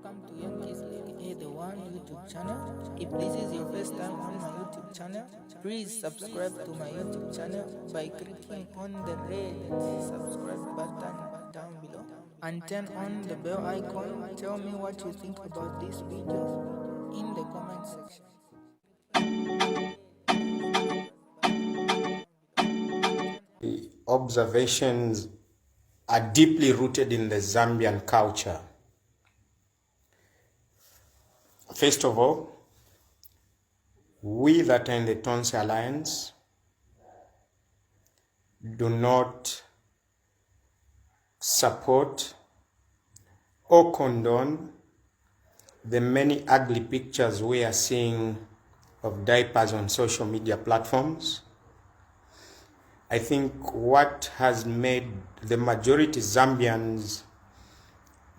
welcome to Young Kizzy, the one YouTube channel. If this is your first time on my YouTube channel, please subscribe to my YouTube channel by clicking on the red subscribe button down below and turn on the bell icon. Tell me what you think about this video in the comment section. Observations are deeply rooted in the Zambian culture. First of all, we that are in the Tonse Alliance do not support or condone the many ugly pictures we are seeing of diapers on social media platforms. I think what has made the majority Zambians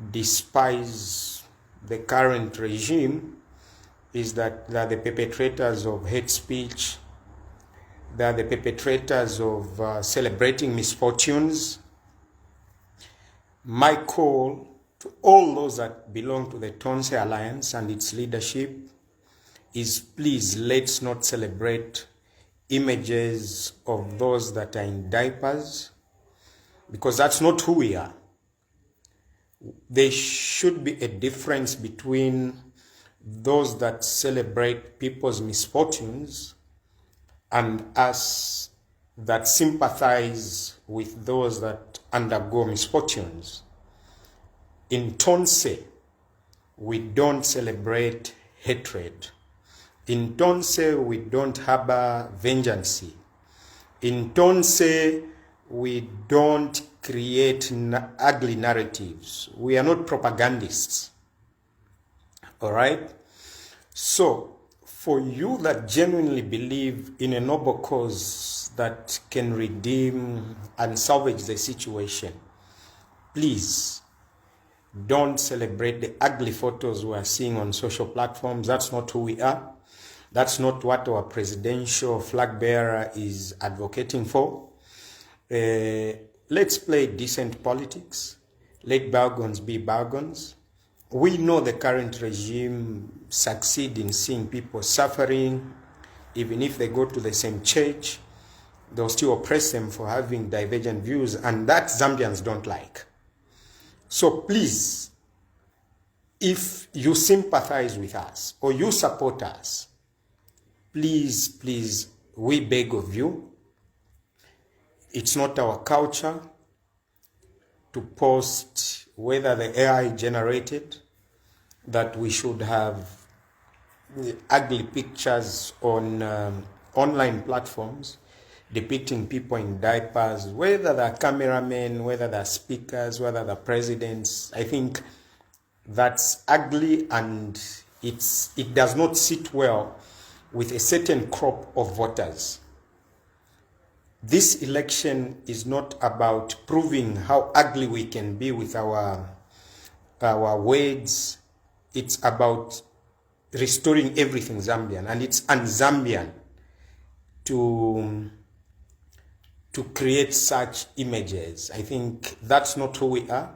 despise the current regime is that they are the perpetrators of hate speech, they are the perpetrators of celebrating misfortunes. My call to all those that belong to the Tonse Alliance and its leadership is, please, let's not celebrate images of those that are in diapers, because that's not who we are. There should be a difference between those that celebrate people's misfortunes and us that sympathize with those that undergo misfortunes. In Tonse, we don't celebrate hatred. In Tonse, we don't harbor vengeance. In Tonse, we don't create ugly narratives. We are not propagandists. All right? So, for you that genuinely believe in a noble cause that can redeem and salvage the situation, please don't celebrate the ugly photos we are seeing on social platforms. That's not who we are. That's not what our presidential flag bearer is advocating for. Let's play decent politics. Let bygones be bygones. We know the current regime succeed in seeing people suffering. Even if they go to the same church, they'll still oppress them for having divergent views, and that Zambians don't like. So please, if you sympathize with us or you support us, please, we beg of you, it's not our culture to post, whether the AI generated, that we should have ugly pictures on online platforms depicting people in diapers, whether they're cameramen, whether they're speakers, whether they're presidents. I think that's ugly, and it does not sit well with a certain crop of voters. This election is not about proving how ugly we can be with our words. It's about restoring everything Zambian, and it's un-Zambian to create such images. I think that's not who we are.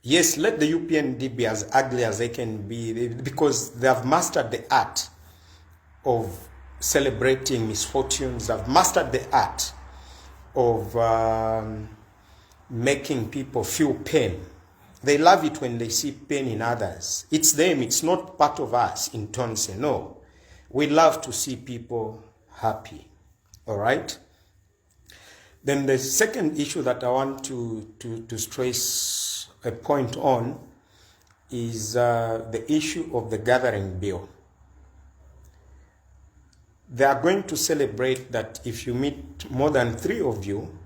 Yes, let the UPND be as ugly as they can be, because they have mastered the art of celebrating misfortunes. They've mastered the art of making people feel pain. They love it when they see pain in others. It's them, it's not part of us in Tonse. No, we love to see people happy. All right? Then the second issue that I want to stress a point on is the issue of the gathering bill. They are going to celebrate that if you meet more than 3 of you,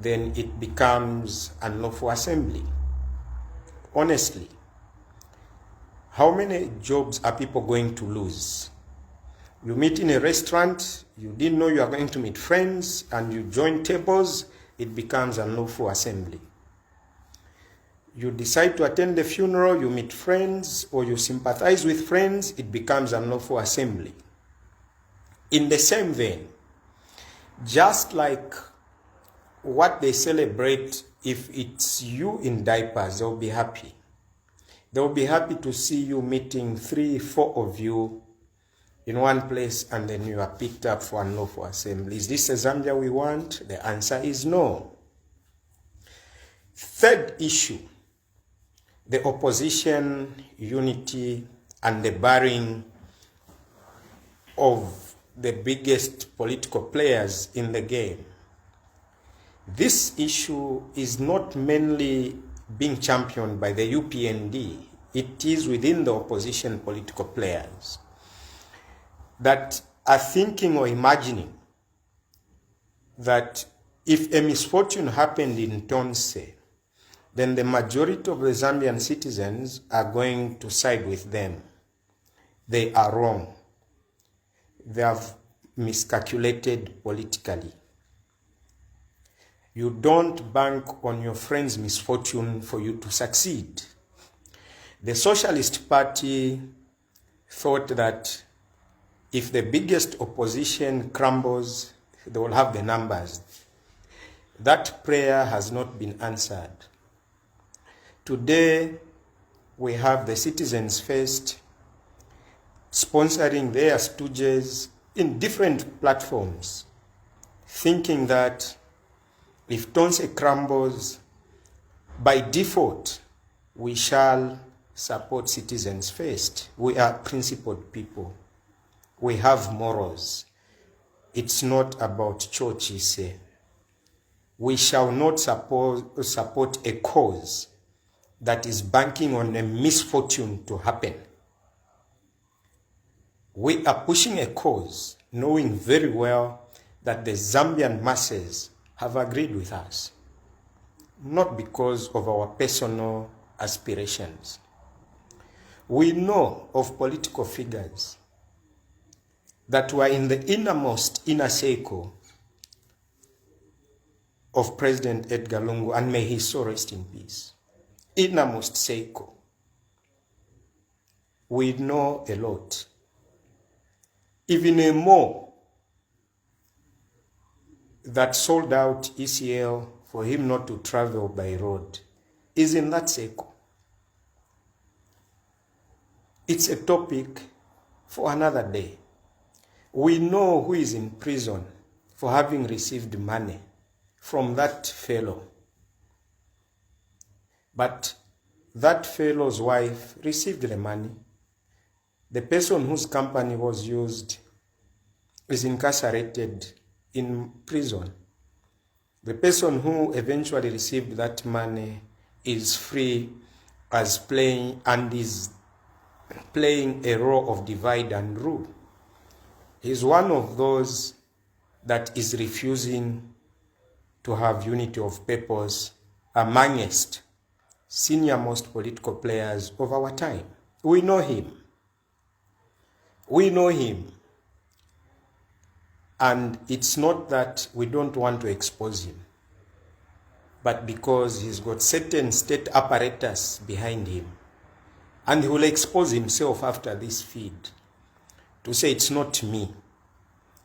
then it becomes unlawful assembly. Honestly, how many jobs are people going to lose? You meet in a restaurant, you didn't know you are going to meet friends, and you join tables, it becomes unlawful assembly. You decide to attend the funeral, you meet friends, or you sympathize with friends, it becomes unlawful assembly. In the same vein, just like what they celebrate, if it's you in diapers, they'll be happy. They will be happy to see you meeting 3, 4 of you in one place, and then you are picked up for unlawful assembly. Is this a Zambia we want? The answer is no. Third issue, the opposition unity and the barring of the biggest political players in the game. This issue is not mainly being championed by the UPND. It is within the opposition political players that are thinking or imagining that if a misfortune happened in Tonse, then the majority of the Zambian citizens are going to side with them. They are wrong. They have miscalculated politically. You don't bank on your friend's misfortune for you to succeed. The Socialist Party thought that if the biggest opposition crumbles, they will have the numbers. That prayer has not been answered. Today, we have the Citizens First sponsoring their stooges in different platforms, thinking that if Tonse crumbles, by default, we shall support Citizens First. We are principled people. We have morals. It's not about churches. We shall not support a cause that is banking on a misfortune to happen. We are pushing a cause knowing very well that the Zambian masses have agreed with us, not because of our personal aspirations. We know of political figures that were in the inner circle of President Edgar Lungu, and may his soul rest in peace. Innermost circle. We know a lot. Even a more that sold out ECL for him not to travel by road is in that circle. It's a topic for another day. We know who is in prison for having received money from that fellow. But that fellow's wife received the money. The person whose company was used is incarcerated in prison. The person who eventually received that money is free as playing a role of divide and rule. He's one of those that is refusing to have unity of purpose amongst senior-most political players of our time. We know him. We know him. And it's not that we don't want to expose him, but because he's got certain state apparatus behind him. And he will expose himself after this feed to say it's not me,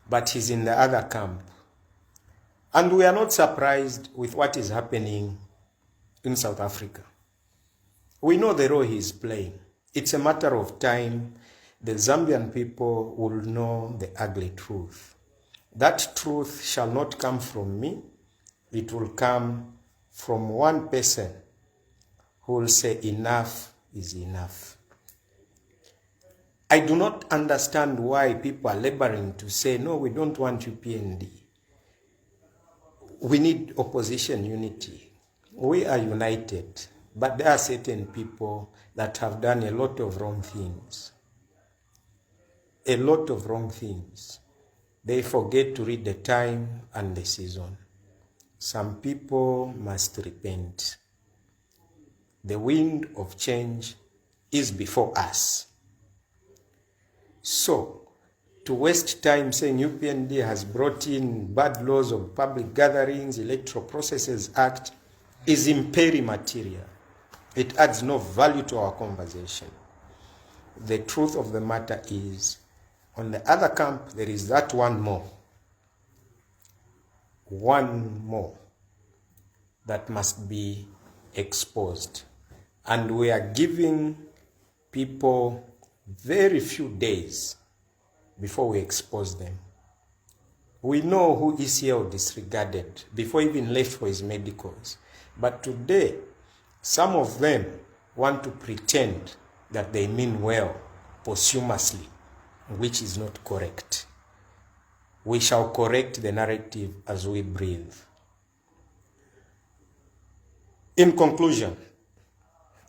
but he's in the other camp. And we are not surprised with what is happening in South Africa. We know the role he's playing. It's a matter of time. The Zambian people will know the ugly truth. That truth shall not come from me. It will come from one person who will say enough is enough. I do not understand why people are laboring to say, no, we don't want UPND. We need opposition unity. We are united, but there are certain people that have done a lot of wrong things. A lot of wrong things. They forget to read the time and the season. Some people must repent. The wind of change is before us. So, to waste time saying UPND has brought in bad laws of public gatherings, Electoral Processes Act, is immaterial. It adds no value to our conversation. The truth of the matter is, on the other camp, there is that one more that must be exposed. And we are giving people very few days before we expose them. We know who ECL disregarded before he even left for his medicals. But today, some of them want to pretend that they mean well posthumously, which is not correct. We shall correct the narrative as we breathe. In conclusion,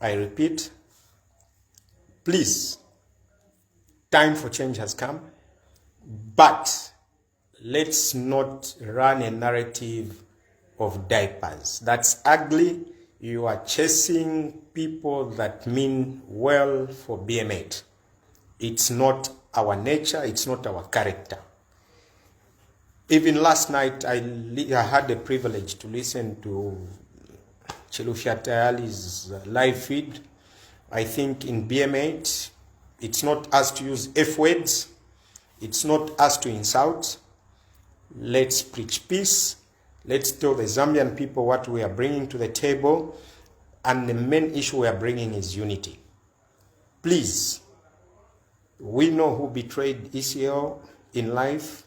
I repeat, please, time for change has come, but let's not run a narrative of diapers. That's ugly. You are chasing people that mean well for BM8. It's not our nature, it's not our character. Even last night, I had the privilege to listen to Chilufya Tayali's live feed. I think in BM8, it's not us to use F words. It's not us to insult. Let's preach peace. Let's tell the Zambian people what we are bringing to the table. And the main issue we are bringing is unity. Please, we know who betrayed ECL in life,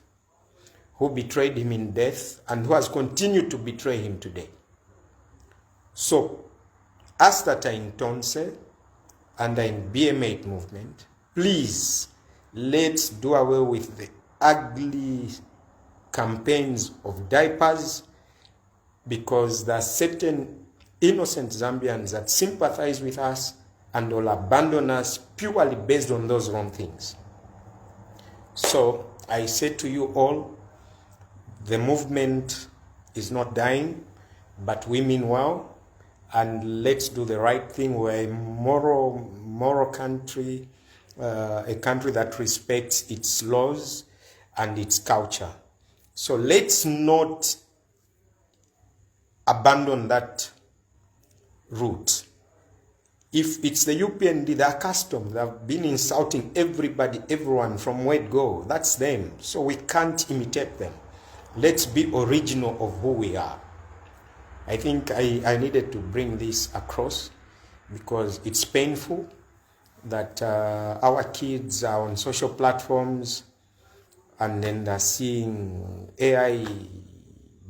who betrayed him in death, and who has continued to betray him today. So, us that are in Tonse and are in BM8 movement, please, let's do away with the ugly campaigns of diapers, because there are certain innocent Zambians that sympathize with us and will abandon us purely based on those wrong things. So I say to you all, the movement is not dying, but we mean well, and let's do the right thing. We're a moral country, a country that respects its laws and its culture. So let's not abandon that route. If it's the UPND, they're accustomed. They've been insulting everybody, everyone from word go. That's them. So we can't imitate them. Let's be original of who we are. I think I needed to bring this across because it's painful that our kids are on social platforms and then they're seeing AI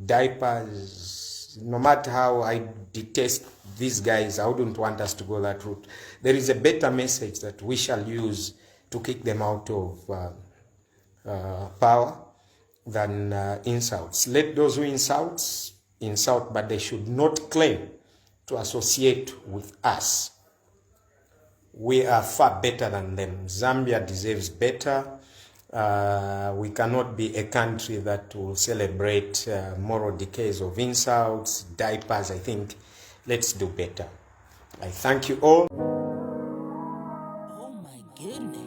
diapers. No matter how I detest these guys, I wouldn't want us to go that route. There is a better message that we shall use to kick them out of power than insults. Let those who insult, but they should not claim to associate with us. We are far better than them. Zambia deserves better. We cannot be a country that will celebrate moral decays of insults, diapers. I think let's do better. I thank you all. Oh my goodness.